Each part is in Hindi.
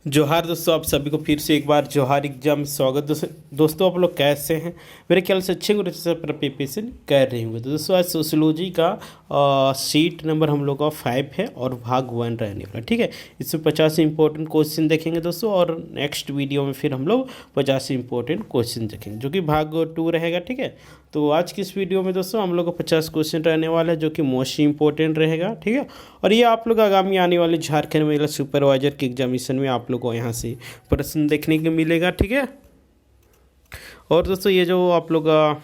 जोहार दोस्तों, आप सभी को फिर से एक बार जोहार एग्जाम में स्वागत। दोस्तों आप लोग कैसे हैं? मेरे ख्याल से अच्छे गुरु से प्रिपरेशन कर रहे होंगे। तो दोस्तों आज सोशियोलॉजी का सीट नंबर हम लोग का 5 है और भाग 1 रहने वाला, ठीक है। इसमें 50 इंपॉर्टेंट क्वेश्चन देखेंगे दोस्तों, और नेक्स्ट वीडियो में फिर हम लोग 50 इंपॉर्टेंट क्वेश्चन देखेंगे जो कि भाग 2 रहेगा, ठीक है। तो आज की इस वीडियो में दोस्तों हम लोग को 50 क्वेश्चन रहने वाला है जो कि मोस्ट इंपॉर्टेंट रहेगा, ठीक है। और ये आप लोग आगामी आने वाले झारखंड महिला सुपरवाइजर के एग्जामिनेशन में आप लोग को यहाँ से प्रश्न देखने को मिलेगा, ठीक है। और दोस्तों ये जो आप लोग का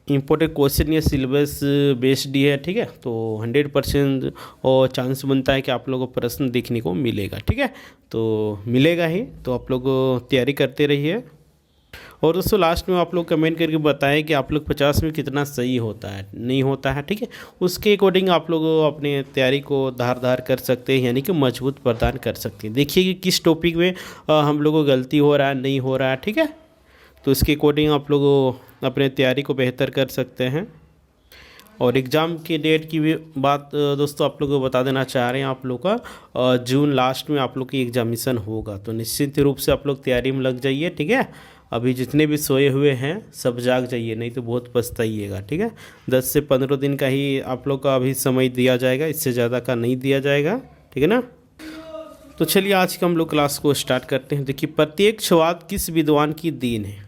इम्पोर्टेंट क्वेश्चन ये सिलेबस बेस्ड ही है, ठीक है। तो 100% और चांस बनता है कि आप लोगों को प्रश्न देखने को मिलेगा, ठीक है। तो मिलेगा ही, तो आप लोग तैयारी करते रहिए। और दोस्तों लास्ट में आप लोग कमेंट करके बताएं कि आप लोग 50 में कितना सही होता है, नहीं होता है, ठीक है। उसके अकॉर्डिंग आप लोग अपने तैयारी को धार कर सकते हैं, यानी कि मजबूत प्रदान कर सकते हैं। देखिए कि किस टॉपिक में हम लोगों को गलती हो रहा है, नहीं हो रहा है, ठीक है। तो इसके अकॉर्डिंग आप लोग अपने तैयारी को बेहतर कर सकते हैं। और एग्ज़ाम की डेट की भी बात दोस्तों आप लोग को बता देना चाह रहे हैं। आप लोग का जून लास्ट में आप लोग की एग्जामिनेशन होगा, तो निश्चित रूप से आप लोग तैयारी में लग जाइए, ठीक है। अभी जितने भी सोए हुए हैं सब जाग जाइए, नहीं तो बहुत पछताइएगा, ठीक है। 10 से 15 दिन का ही आप लोग का अभी समय दिया जाएगा, इससे ज़्यादा का नहीं दिया जाएगा, ठीक है ना। तो चलिए आज का हम लोग क्लास को स्टार्ट करते हैं। देखिए प्रत्यक्षवाद किस विद्वान की देन है?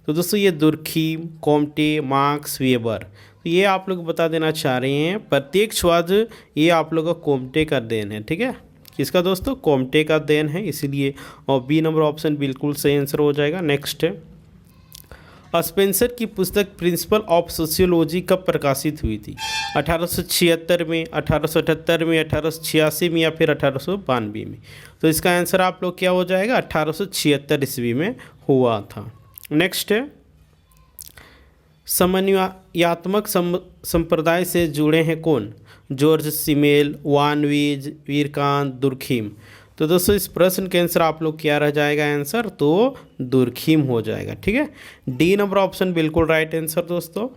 तो दोस्तों ये दुर्खीम, कॉम्टे, मार्क्स, वेबर। तो ये आप लोग बता देना चाह रहे हैं प्रत्यक्षवाद ये आप लोग का कॉम्टे का देन है, ठीक है। किसका दोस्तों? कॉम्टे का देन है, इसीलिए और बी नंबर ऑप्शन बिल्कुल सही आंसर हो जाएगा। नेक्स्ट है स्पेंसर की पुस्तक प्रिंसिपल ऑफ सोशियोलॉजी कब प्रकाशित हुई थी? 1876 में, 1878 में, 1886 में या फिर 1892 में? तो इसका आंसर आप लोग क्या हो जाएगा? 1876 ईस्वी में हुआ था। नेक्स्ट है समन्वयात्मक संप्रदाय से जुड़े हैं कौन? George Simmel, Von Wiese, Vierkandt, Durkheim. तो दोस्तों इस प्रश्न के आंसर आप लोग क्या रह जाएगा? आंसर तो दुर्खीम हो जाएगा, ठीक है। डी नंबर ऑप्शन बिल्कुल राइट आंसर दोस्तों।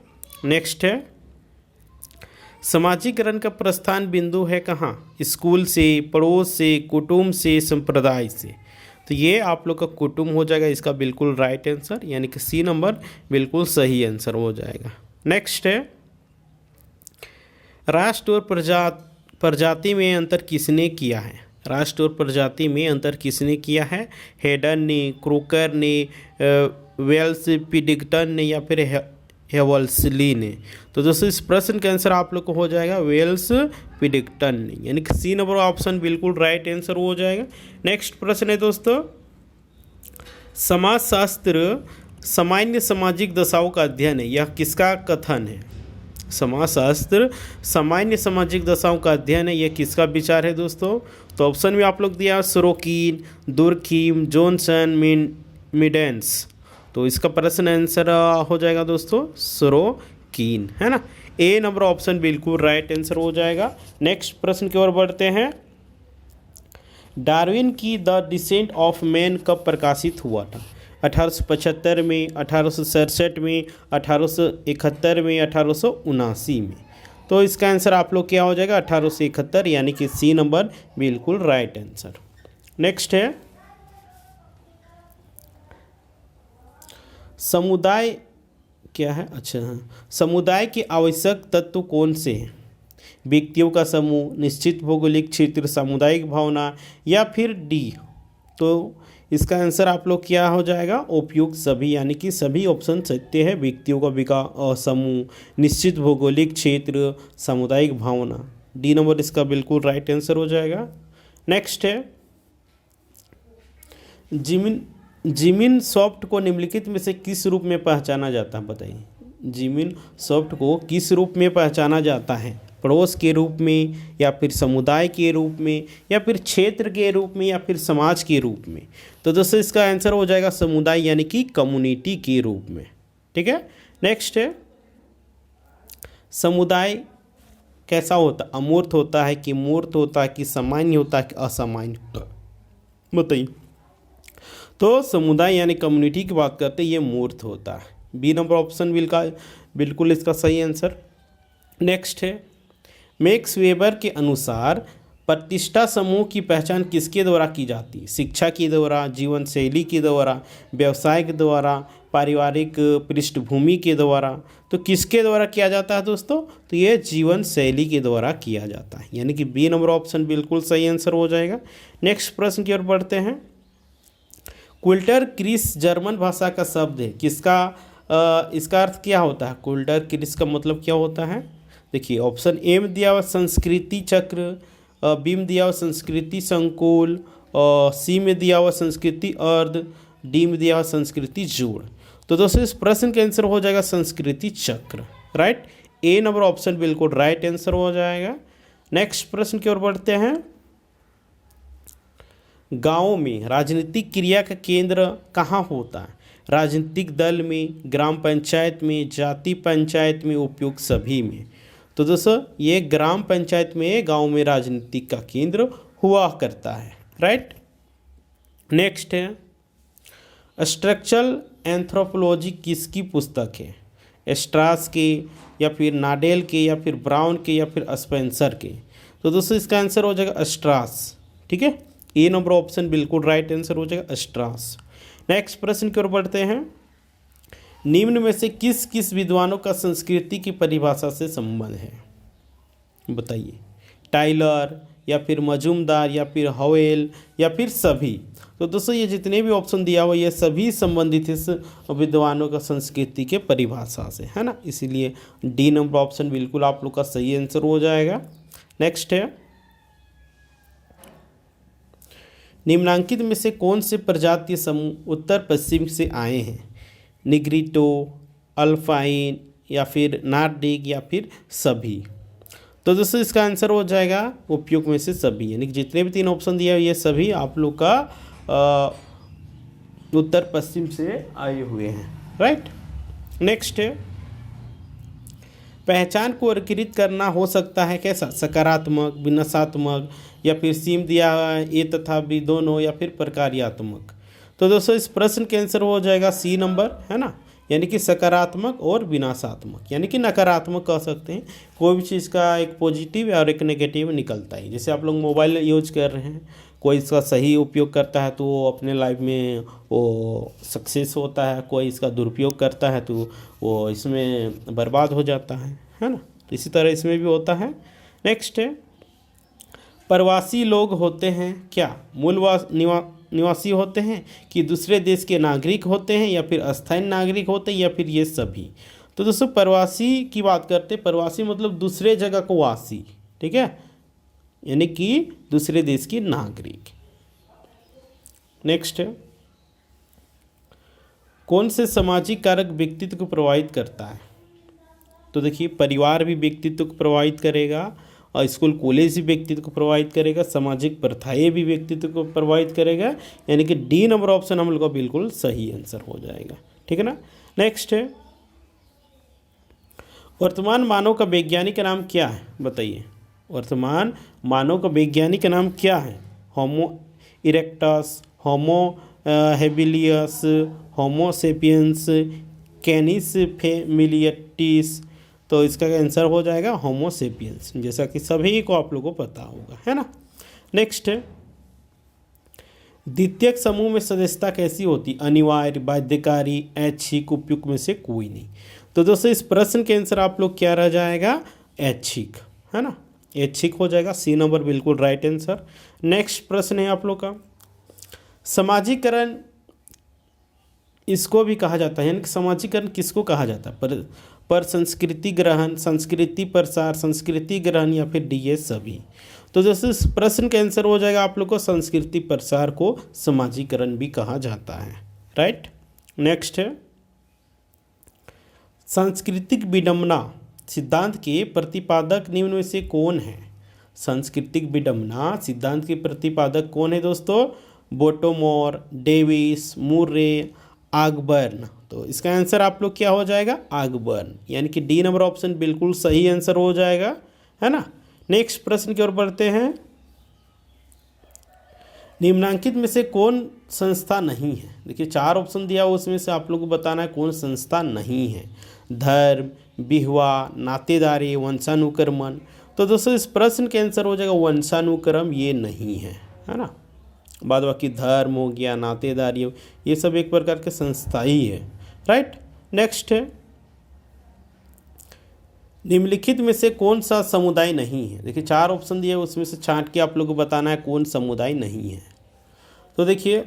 नेक्स्ट है समाजीकरण का प्रस्थान बिंदु है कहाँ? स्कूल से, पड़ोस से, कुटुंब से, संप्रदाय से? तो ये आप लोग का कुटुंब हो जाएगा, इसका बिल्कुल राइट आंसर, यानी कि सी नंबर बिल्कुल सही आंसर हो जाएगा। नेक्स्ट है राष्ट्र और प्रजाति में अंतर किसने किया है? राष्ट्र और प्रजाति में अंतर किसने किया है? हेडन ने, क्रोकर ने, वेल्स पिडिगटन ने या फिर हेवल्सली ने? तो दोस्तों इस प्रश्न का आंसर आप लोग को हो जाएगा वेल्स पिडिगटन ने, यानी कि सी नंबर ऑप्शन बिल्कुल राइट आंसर हो जाएगा। नेक्स्ट प्रश्न है दोस्तों समाजशास्त्र सामान्य सामाजिक दशाओं का अध्ययन है, यह किसका कथन है? समाजशास्त्र सामान्य सामाजिक दशाओं का अध्ययन है, यह किसका विचार है दोस्तों? तो ऑप्शन में आप लोग दिया सोरोकिन, दुर्खीम, जॉनसन, मिडेंस। तो इसका प्रश्न आंसर हो जाएगा दोस्तों सोरोकिन, है ना। ए नंबर ऑप्शन बिल्कुल राइट आंसर हो जाएगा। नेक्स्ट प्रश्न की ओर बढ़ते हैं डार्विन की द डिसेंट ऑफ मैन कब प्रकाशित हुआ था? 1875 में, 1867 में, 1871 में, 1879 में? तो इसका आंसर आप लोग क्या हो जाएगा? 1871, यानी कि सी नंबर बिल्कुल राइट आंसर। नेक्स्ट है समुदाय क्या है? अच्छा हाँ, समुदाय के आवश्यक तत्व कौन से हैं? व्यक्तियों का समूह, निश्चित भौगोलिक क्षेत्र, सामुदायिक भावना या फिर डी? तो इसका आंसर आप लोग क्या हो जाएगा? उपयुक्त सभी, यानी कि सभी ऑप्शन सत्य है। व्यक्तियों का समूह, निश्चित भौगोलिक क्षेत्र, सामुदायिक भावना, डी नंबर इसका बिल्कुल राइट आंसर हो जाएगा। नेक्स्ट है जिमिन सॉफ्ट को निम्नलिखित में से किस रूप में पहचाना जाता है? बताइए जिमिन सॉफ्ट को किस रूप में पहचाना जाता है? पड़ोस के रूप में, या फिर समुदाय के रूप में, या फिर क्षेत्र के रूप में, या फिर समाज के रूप में? तो दोस्तों इसका आंसर हो जाएगा समुदाय, यानी कि कम्युनिटी के रूप में, ठीक है। नेक्स्ट है समुदाय कैसा होता? अमूर्त होता है कि मूर्त होता है कि सामान्य होता है कि असामान्य होता है? बताइए। तो समुदाय यानी कम्युनिटी की बात करते हैं, ये मूर्त होता है। बी नंबर ऑप्शन बिल्कुल इसका सही आंसर। नेक्स्ट है मैक्स वेबर के अनुसार प्रतिष्ठा समूह की पहचान किसके द्वारा की जाती है? शिक्षा के द्वारा, जीवन शैली के द्वारा, व्यवसाय के द्वारा, पारिवारिक पृष्ठभूमि के द्वारा। तो किसके द्वारा किया जाता है दोस्तों? तो ये जीवन शैली के द्वारा किया जाता है, यानी कि बी नंबर ऑप्शन बिल्कुल सही आंसर हो जाएगा। नेक्स्ट प्रश्न की ओर बढ़ते हैं। कुल्टर क्रिस जर्मन भाषा का शब्द है, इसका अर्थ क्या होता है? कुल्टर क्रिस का मतलब क्या होता है? देखिए ऑप्शन ए में दिया हुआ संस्कृति चक्र, बी में दिया हुआ संस्कृति संकुल, सी में दिया हुआ संस्कृति अर्ध, डी में दिया हुआ संस्कृति जोड़। तो दोस्तों इस प्रश्न का आंसर हो जाएगा संस्कृति चक्र, राइट। ए नंबर ऑप्शन बिल्कुल राइट आंसर हो जाएगा। नेक्स्ट प्रश्न की ओर बढ़ते हैं। गाँव में राजनीतिक क्रिया का केंद्र कहाँ होता है? राजनीतिक दल में, ग्राम पंचायत में, जाति पंचायत में, उपयुक्त सभी में। तो दोस्तों ये ग्राम पंचायत में, गांव में राजनीतिक का केंद्र हुआ करता है, राइट। नेक्स्ट है स्ट्रक्चरल एंथ्रोपोलॉजी किसकी पुस्तक है? स्ट्रास के, या फिर नाडेल के, या फिर ब्राउन के, या फिर स्पेंसर के। तो दोस्तों इसका आंसर हो जाएगा स्ट्रास, ठीक है। ए नंबर ऑप्शन बिल्कुल राइट आंसर हो जाएगा स्ट्रास। नेक्स्ट प्रश्न की ओर बढ़ते हैं। निम्न में से किस किस विद्वानों का संस्कृति की परिभाषा से संबंध है? बताइए। टाइलर, या फिर मजूमदार, या फिर हवेल, या फिर सभी। तो दोस्तों ये जितने भी ऑप्शन दिया हुआ ये सभी संबंधित इस विद्वानों का संस्कृति के परिभाषा से, है ना। इसीलिए डी नंबर ऑप्शन बिल्कुल आप लोग का सही आंसर हो जाएगा। नेक्स्ट है निम्नांकित में से कौन से प्रजातीय समूह उत्तर पश्चिम से आए हैं? निग्रिटो, अल्पाइन, या फिर नार्डिक, या फिर सभी। तो दोस्तों इसका आंसर हो जाएगा उपयुक्त में से सभी, यानी कि जितने भी तीन ऑप्शन दिया ये सभी आप लोग का उत्तर पश्चिम से आए हुए हैं, राइट। नेक्स्ट है पहचान को वर्गीकृत करना हो सकता है कैसा? सकारात्मक, विनाशात्मक, या फिर सीम दिया ए तथा बी दोनों, या फिर प्रकार्यात्मक। तो दोस्तों इस प्रश्न के आंसर हो जाएगा सी नंबर, है ना, यानी कि सकारात्मक और विनाशात्मक, यानी कि नकारात्मक कह सकते हैं। कोई भी चीज़ का एक पॉजिटिव और एक नेगेटिव निकलता है। जैसे आप लोग मोबाइल यूज कर रहे हैं, कोई इसका सही उपयोग करता है तो वो अपने लाइफ में वो सक्सेस होता है, कोई इसका दुरुपयोग करता है तो वो इसमें बर्बाद हो जाता है ना। तो इसी तरह इसमें भी होता है। नेक्स्ट है प्रवासी लोग होते हैं क्या? मूल निवासी होते हैं, कि दूसरे देश के नागरिक होते हैं, या फिर अस्थायी नागरिक होते हैं, या फिर ये सभी। तो दोस्तों प्रवासी की बात करते हैं। प्रवासी मतलब दूसरे जगह को वासी, ठीक है, यानी कि दूसरे देश की नागरिक। नेक्स्ट है कौन से सामाजिक कारक व्यक्तित्व को प्रभावित करता है? तो देखिए परिवार भी व्यक्तित्व को प्रभावित करेगा, और स्कूल कॉलेज भी व्यक्तित्व को प्रभावित करेगा, सामाजिक प्रथाएं भी व्यक्तित्व को प्रभावित करेगा, यानी कि डी नंबर ऑप्शन हम लोग का बिल्कुल सही आंसर हो जाएगा, ठीक है ना। नेक्स्ट है वर्तमान मानव का वैज्ञानिक नाम क्या है? बताइए। वर्तमान मानव का वैज्ञानिक नाम क्या है? होमो इरेक्टस, होमो हेबिलियस, होमो सेपियंस, कैनिस फेमिलियटिस। तो इसका आंसर हो जाएगा होमो सेपियंस, जैसा कि सभी को आप लोगों को पता होगा, है ना। नेक्स्ट है द्वितीयक समूह में सदस्यता कैसी होती? अनिवार्य, बाध्यकारी, ऐच्छिक, उपयुक्त में से कोई नहीं। तो दोस्तों इस प्रश्न के आंसर आप लोग क्या रह जाएगा? ऐच्छिक, है ना, ऐच्छिक हो जाएगा। सी नंबर बिल्कुल राइट आंसर। नेक्स्ट प्रश्न है आप लोग का समाजीकरण इसको भी कहा जाता है, यानी कि समाजीकरण किसको कहा जाता है? पर संस्कृति ग्रहण, संस्कृति प्रसार, संस्कृति ग्रहण, या फिर डी ये सभी। तो दोस्तों इस प्रश्न का आंसर हो जाएगा आप लोग को संस्कृति प्रसार को समाजीकरण भी कहा जाता है, राइट। नेक्स्ट है सांस्कृतिक विडंबना सिद्धांत के प्रतिपादक निम्न में से कौन है? सांस्कृतिक विडंबना सिद्धांत के प्रतिपादक कौन है दोस्तों? बोटोमोर, डेविस, मुर्रे, आगबर्न। तो इसका आंसर आप लोग क्या हो जाएगा? आगबर्न, यानी कि डी नंबर ऑप्शन बिल्कुल सही आंसर हो जाएगा, है ना। नेक्स्ट प्रश्न की ओर बढ़ते हैं। निम्नांकित में से कौन संस्था नहीं है? देखिए 4 ऑप्शन दिया हुआ, उसमें से आप लोग को बताना है कौन संस्था नहीं है। धर्म, विधवा, नातेदारी, वंशानुक्रमण। तो दोस्तों इस प्रश्न के आंसर हो जाएगा वंशानुक्रम, ये नहीं है ना। बाद बाकी धर्म हो गया, नातेदारी हो, ये सब एक प्रकार के संस्था ही है, राइट। नेक्स्ट है, निम्नलिखित में से कौन सा समुदाय नहीं है। देखिए 4 ऑप्शन दिए, उसमें से छांट के आप लोग को बताना है कौन समुदाय नहीं है। तो देखिए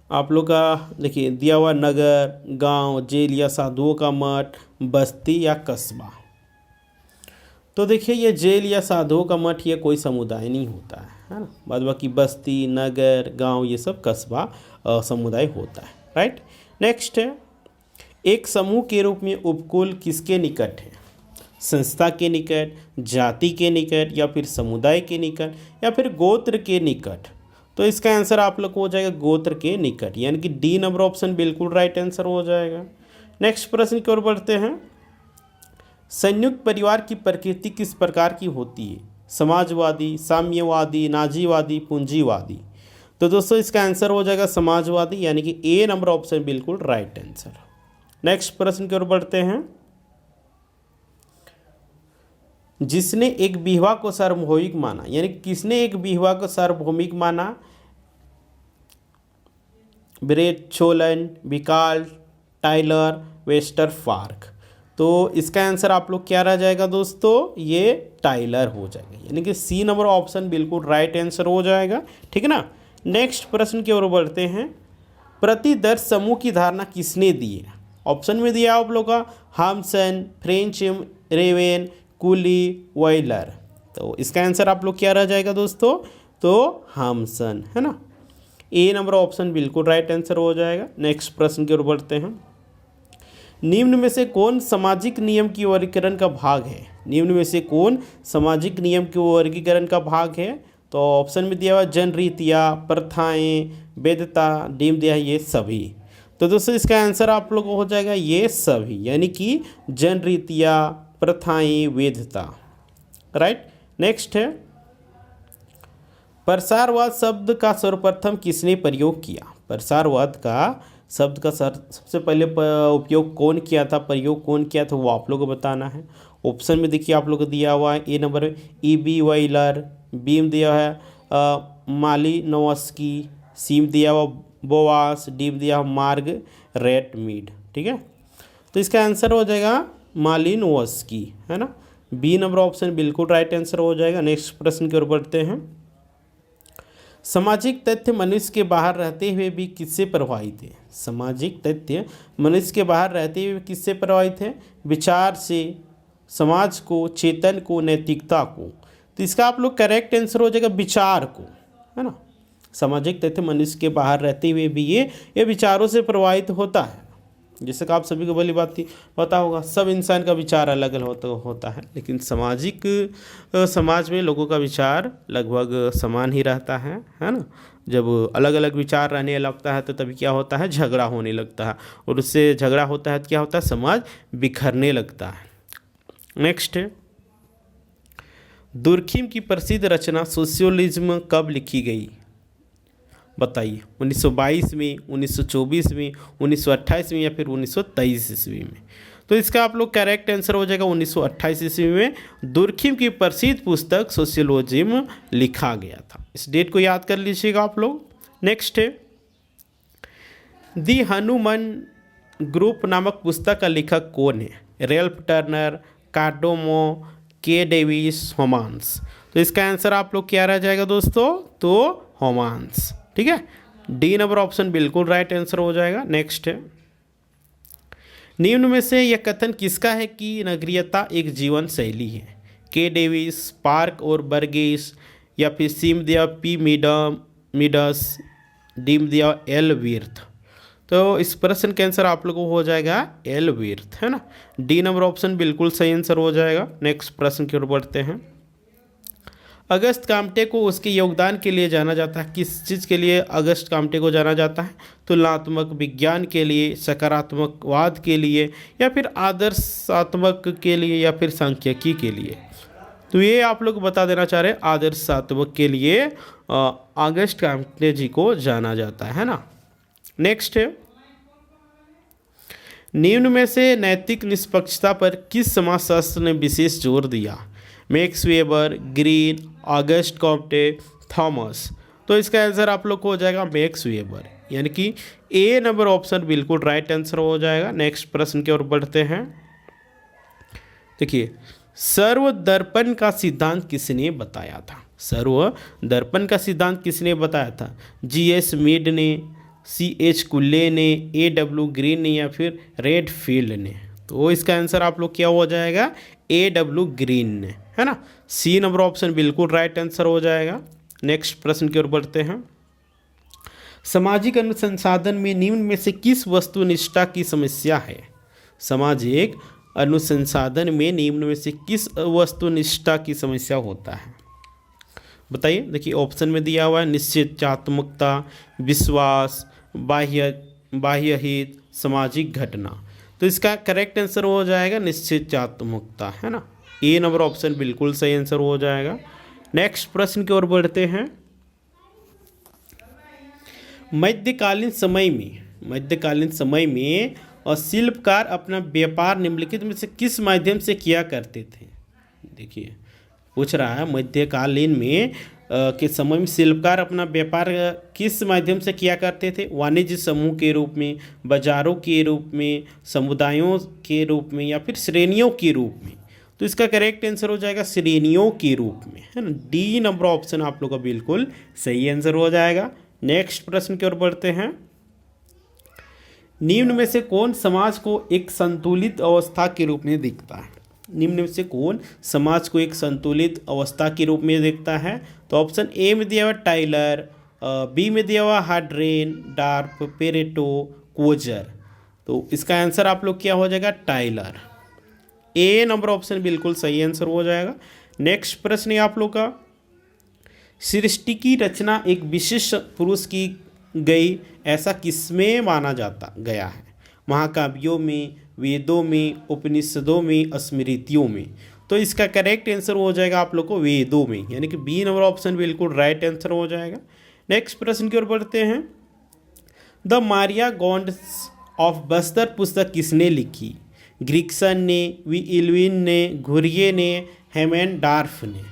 आप लोग का देखिए दिया हुआ नगर, गांव, जेल या साधुओं का मठ, बस्ती या कस्बा। तो देखिए ये जेल या साधुओं का मठ ये कोई समुदाय नहीं होता है ना। बाद बाकी बस्ती, नगर, गांव ये सब कस्बा समुदाय होता है, राइट। नेक्स्ट है, एक समूह के रूप में उपकुल किसके निकट है। संस्था के निकट, जाति के निकट, या फिर समुदाय के निकट, या फिर गोत्र के निकट। तो इसका आंसर आप लोग को हो जाएगा गोत्र के निकट, यानी कि डी नंबर ऑप्शन बिल्कुल राइट आंसर हो जाएगा। नेक्स्ट प्रश्न की ओर बढ़ते हैं। संयुक्त परिवार की प्रकृति किस प्रकार की होती है। समाजवादी, साम्यवादी, नाजीवादी, पूंजीवादी। तो दोस्तों इसका आंसर हो जाएगा समाजवादी, यानी कि ए नंबर ऑप्शन बिल्कुल राइट आंसर। नेक्स्ट प्रश्न की ओर बढ़ते हैं। जिसने एक विवाह को सार्वभौमिक माना, यानी किसने एक विवाह को सार्वभौमिक माना। ब्रेट छोलन, विकाल, टाइलर, वेस्टरफॉर्क। तो इसका आंसर आप लोग क्या रह जाएगा दोस्तों, ये टाइलर हो जाएगा, यानी कि सी नंबर ऑप्शन बिल्कुल राइट आंसर हो जाएगा, ठीक है ना। नेक्स्ट प्रश्न की ओर बढ़ते हैं। प्रतिदर्श समूह की धारणा किसने दी है। ऑप्शन में दिया आप लोग का हामसन, फ्रेंच रेवेन, कुली, वाइलर। तो इसका आंसर आप लोग क्या रह जाएगा दोस्तों, तो हामसन, है ना। ए नंबर ऑप्शन बिल्कुल राइट आंसर हो जाएगा। नेक्स्ट प्रश्न की ओर बढ़ते हैं। निम्न में से कौन सामाजिक नियम की वर्गीकरण का भाग है। निम्न में से कौन सामाजिक नियम के वर्गीकरण का भाग है। तो ऑप्शन में दिया हुआ जनरीतियाँ, प्रथाएं, वैधता, डीम दिया है ये सभी। तो दोस्तों इसका आंसर आप लोग को हो जाएगा ये सभी, यानी कि जनरीतियाँ, प्रथाएं, वैधता, राइट। नेक्स्ट है, प्रसारवाद शब्द का सर्वप्रथम किसने प्रयोग किया। प्रसारवाद का शब्द का सबसे पहले उपयोग कौन किया था, प्रयोग कौन किया था, वो आप लोग को बताना है। ऑप्शन में देखिए आप लोग को दिया हुआ है ए नंबर E.B. वाइलर, बी में दिया है मालिनोव्स्की, सी में दिया हुआ बोवास, डी में दिया हुआ मार्गरेट मीड, ठीक है। तो इसका आंसर हो जाएगा मालिनोव्स्की, है ना। बी नंबर ऑप्शन बिल्कुल राइट आंसर हो जाएगा। नेक्स्ट प्रश्न की ओर बढ़ते हैं। सामाजिक तथ्य मनुष्य के बाहर रहते हुए भी किससे प्रभावित है। सामाजिक तथ्य मनुष्य के बाहर रहते हुए किससे प्रभावित है। विचार से, समाज को, चेतन को, नैतिकता को। तो इसका आप लोग करेक्ट आंसर हो जाएगा विचार को, है ना। सामाजिक तथ्य मनुष्य के बाहर रहते हुए भी ये विचारों से प्रभावित होता है। जैसे कि आप सभी को भली बात पता होगा, सब इंसान का विचार अलग अलग होता है, लेकिन समाज में लोगों का विचार लगभग समान ही रहता है ना। जब अलग अलग विचार रहने लगता है तो तभी क्या होता है, झगड़ा होने लगता है, और उससे झगड़ा होता है तो क्या होता है, समाज बिखरने लगता है। नेक्स्ट है, दुर्खिम की प्रसिद्ध रचना सोशियोलिज्म कब लिखी गई। बताइए, 1922 में, 1924 में, 1928 में, या फिर 1923 ईस्वी में। तो इसका आप लोग करेक्ट आंसर हो जाएगा 1928 ईस्वी में दुर्खिम की प्रसिद्ध पुस्तक सोशियोलॉजिज्म लिखा गया था। इस डेट को याद कर लीजिएगा आप लोग। नेक्स्ट है, दी हनुमान ग्रुप नामक पुस्तक का लेखक कौन है। रेल्फ टर्नर, कार्डोमो, के डेविस, होमांस। तो इसका आंसर आप लोग क्या रह जाएगा दोस्तों, तो होमांस, ठीक है। डी नंबर ऑप्शन बिल्कुल राइट आंसर हो जाएगा। नेक्स्ट है, निम्न में से यह कथन किसका है कि नगरीयता एक जीवन शैली है। के डेविस, पार्क और बर्गेस, या फिर सीम दिया पी मिडस, डीम दिया एल विर्थ। तो इस प्रश्न का आंसर आप लोगों को हो जाएगा एल विर्थ, है ना। डी नंबर ऑप्शन बिल्कुल सही आंसर हो जाएगा। नेक्स्ट प्रश्न की ओर बढ़ते हैं। अगस्त काम्टे को उसके योगदान के लिए जाना जाता है। किस चीज़ के लिए अगस्त काम्टे को जाना जाता है। तुलनात्मक विज्ञान के लिए, सकारात्मकवाद के लिए, या फिर आदर्शात्मक के लिए, या फिर सांख्यिकी के लिए। तो ये आप लोग बता देना चाह रहे हैं, आदर्शात्मक के लिए अगस्त काम्टे जी को जाना जाता है ना। नेक्स्ट है, निम्न में से नैतिक निष्पक्षता पर किस समाजशास्त्र ने विशेष जोर दिया? Max weber, green, August Comte, Thomas. तो इसका आंसर आप लोग को हो जाएगा मैक्स वेबर, यानी कि ए नंबर ऑप्शन बिल्कुल राइट आंसर हो जाएगा। नेक्स्ट प्रश्न की ओर बढ़ते हैं। देखिए, सर्वदर्पण का सिद्धांत किसने बताया था? सर्वदर्पण का सिद्धांत किसने बताया था? जी.एस. मीड ने, C.H. कुल्ले ने, A.W. ग्रीन ने या फिर रेडफील्ड ने? तो इसका आंसर आप लोग क्या हो जाएगा? A.W. ग्रीन ने, है ना। सी नंबर ऑप्शन बिल्कुल राइट आंसर हो जाएगा। नेक्स्ट प्रश्न की ओर बढ़ते हैं। सामाजिक अनुसंधान में निम्न में से किस वस्तुनिष्ठता की समस्या है? सामाजिक अनुसंधान में निम्न में से किस वस्तुनिष्ठता की समस्या होता है? बताइए। देखिए, ऑप्शन में दिया हुआ है निश्चयात्मकता, विश्वास, बाह्य हित, सामाजिक घटना। तो इसका करेक्ट आंसर हो जाएगा निश्चयात्मकता, है ना। ए नंबर ऑप्शन बिल्कुल सही आंसर हो जाएगा। नेक्स्ट प्रश्न की ओर बढ़ते हैं। मध्यकालीन समय में शिल्पकार अपना व्यापार निम्नलिखित में से किस माध्यम से किया करते थे? देखिए, पूछ रहा है मध्यकालीन में के समय में शिल्पकार अपना व्यापार किस माध्यम से किया करते थे? वाणिज्य समूह के रूप में, बाजारों के रूप में, समुदायों के रूप में या फिर श्रेणियों के रूप में? तो इसका करेक्ट आंसर हो जाएगा श्रेणियों के रूप में, है ना। डी नंबर ऑप्शन आप लोग का बिल्कुल सही आंसर हो जाएगा। नेक्स्ट प्रश्न की ओर बढ़ते हैं। निम्न में से कौन समाज को एक संतुलित अवस्था के रूप में दिखता है? निम्न में से कौन समाज को एक संतुलित अवस्था के रूप में देखता है? तो ऑप्शन ए में दिया हुआ टाइलर, बी में दिया हुआ हार्ड्रेन, डार्प, पेरेटो, कोजर। तो इसका आंसर आप लोग क्या हो जाएगा? टाइलर। ए नंबर ऑप्शन बिल्कुल सही आंसर हो जाएगा। नेक्स्ट प्रश्न है आप लोग का। सृष्टि की रचना एक विशिष्ट पुरुष की गई ऐसा किसमें माना जाता गया है? महाकाव्यों में, वेदों में, उपनिषदों में, स्मृतियों में? तो इसका करेक्ट आंसर हो जाएगा आप लोग को वेदों में, यानी कि बी नंबर ऑप्शन बिल्कुल राइट आंसर हो जाएगा। नेक्स्ट प्रश्न की ओर बढ़ते हैं। The Maria God's of Bastar पुस्तक किसने लिखी? ग्रिक्सन ने, वी इल्विन ने, घुरिये ने, हेमेनडार्फ ने?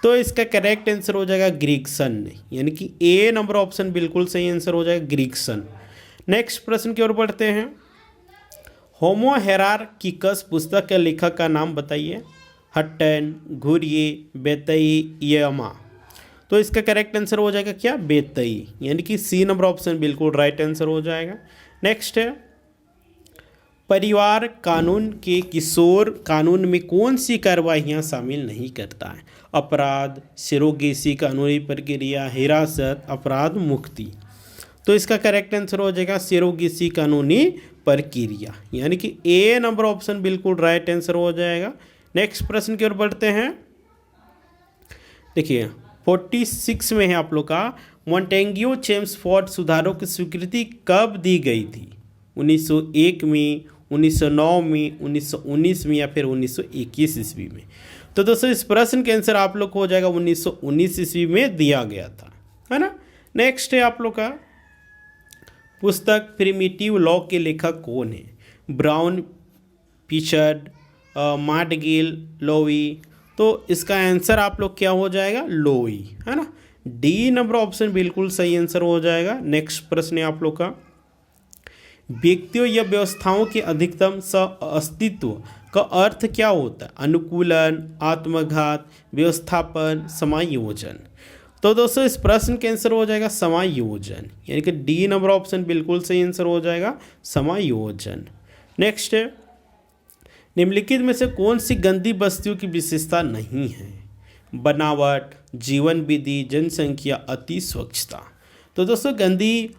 तो इसका करेक्ट आंसर हो जाएगा ग्रिक्सन ने, यानी कि ए नंबर ऑप्शन बिल्कुल सही आंसर हो जाएगा ग्रिक्सन। नेक्स्ट प्रश्न की ओर बढ़ते हैं। होमो हेरार्किकस पुस्तक के लेखक का नाम बताइए। हट्टन, घुरिये, बेतई, यमा? तो इसका करेक्ट आंसर हो जाएगा क्या? बेतई, यानी कि सी नंबर ऑप्शन बिल्कुल राइट आंसर हो जाएगा। नेक्स्ट है, परिवार कानून के किशोर कानून में कौन सी कार्रवाइयाँ शामिल नहीं करता है? अपराध, सिरोगेसी कानूनी प्रक्रिया, हिरासत, अपराध मुक्ति? तो इसका करेक्ट आंसर हो जाएगा सिरोगेसी कानूनी प्रक्रिया, यानी कि ए नंबर ऑप्शन बिल्कुल राइट आंसर हो जाएगा। नेक्स्ट प्रश्न की ओर बढ़ते हैं। देखिए, 46 में है आप लोग का। मॉन्टेग्यू चेम्सफोर्ड सुधारों की स्वीकृति कब दी गई थी? 1901 में, 1909 में, 1919 में या फिर 1921 ईस्वी में? तो दोस्तों, इस प्रश्न के आंसर आप लोग को हो जाएगा 1919 ईस्वी में दिया गया था, है ना। नेक्स्ट है आप लोग का पुस्तक प्रिमिटिव लॉ के लेखक कौन है? ब्राउन, पिचर्ड, मार्डगिल, लोई? तो इसका आंसर आप लोग क्या हो जाएगा? लोई, है ना। डी नंबर ऑप्शन बिल्कुल सही आंसर हो जाएगा। नेक्स्ट प्रश्न है आप लोग का। व्यक्तियों या व्यवस्थाओं के अधिकतम अस्तित्व का अर्थ क्या होता है? अनुकूलन, आत्मघात, व्यवस्थापन, समायोजन? तो दोस्तों, इस प्रश्न के आंसर हो जाएगा समायोजन, यानी कि डी नंबर ऑप्शन बिल्कुल सही आंसर हो जाएगा समायोजन। नेक्स्ट है, निम्नलिखित में से कौन सी गंदी बस्तियों की विशेषता नहीं है? बनावट, जीवन विधि, जनसंख्या, अति स्वच्छता? तो दोस्तों, गंदी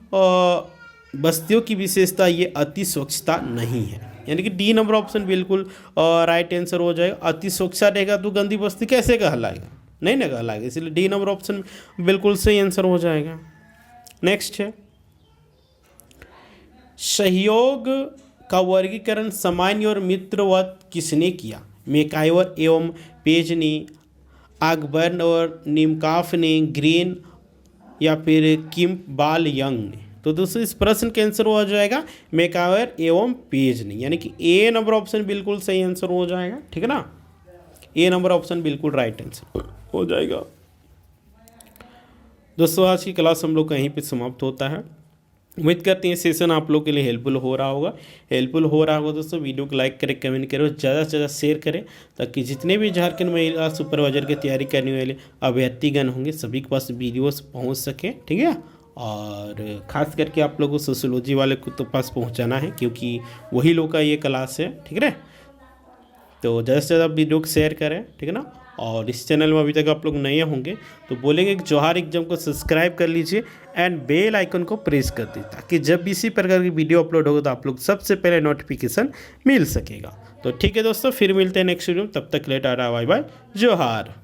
बस्तियों की विशेषता ये अति स्वच्छता नहीं है, यानी कि डी नंबर ऑप्शन बिल्कुल राइट आंसर हो जाएगा। अति स्वच्छता रहेगा तो गंदी बस्ती कैसे कहलाएगा? नहीं ना कहलाएगा, इसलिए डी नंबर ऑप्शन बिल्कुल सही आंसर हो जाएगा। नेक्स्ट है, सहयोग का वर्गीकरण सामान्य और मित्रवत किसने किया? मैकाइवर एवं पेज ने, आगबर्न और निमकाफ ने, ग्रीन या फिर किम्बाल यंग ने? तो दोस्तों इस प्रश्न के आंसर हो जाएगा मैकआवर एवं पेजनी, यानी कि ए नंबर ऑप्शन बिल्कुल सही आंसर हो जाएगा। ठीक है ना, ए नंबर ऑप्शन बिल्कुल राइट आंसर हो जाएगा। दोस्तों आज की क्लास हम लोग कहीं पे समाप्त होता है। उम्मीद करते हैं सेशन आप लोग के लिए हेल्पफुल हो रहा होगा। दोस्तों वीडियो को लाइक करें, कमेंट करें, ज़्यादा से ज़्यादा शेयर करें, ताकि जितने भी झारखंड महिला सुपरवाइजर की तैयारी करने वाले अभ्यर्थीगण होंगे सभी के पास वीडियोस पहुंच सके। ठीक है, और ख़ास करके आप लोगों को सोशियोलॉजी वाले को तो पास पहुंचाना है, क्योंकि वही लोग का ये क्लास है। ठीक है, तो ज़्यादा से ज़्यादा वीडियो को शेयर करें। ठीक है ना, और इस चैनल में अभी तक आप लोग नए होंगे तो बोलेंगे कि जोहार एग्जाम को सब्सक्राइब कर लीजिए एंड बेल आइकन को प्रेस कर दीजिए, ताकि जब भी इसी प्रकार की वीडियो अपलोड होगा तो आप लोग सबसे पहले नोटिफिकेशन मिल सकेगा। तो ठीक है दोस्तों, फिर मिलते हैं नेक्स्ट वीडियो में, तब तक लेट आ रहा, बाय बाय, जोहार।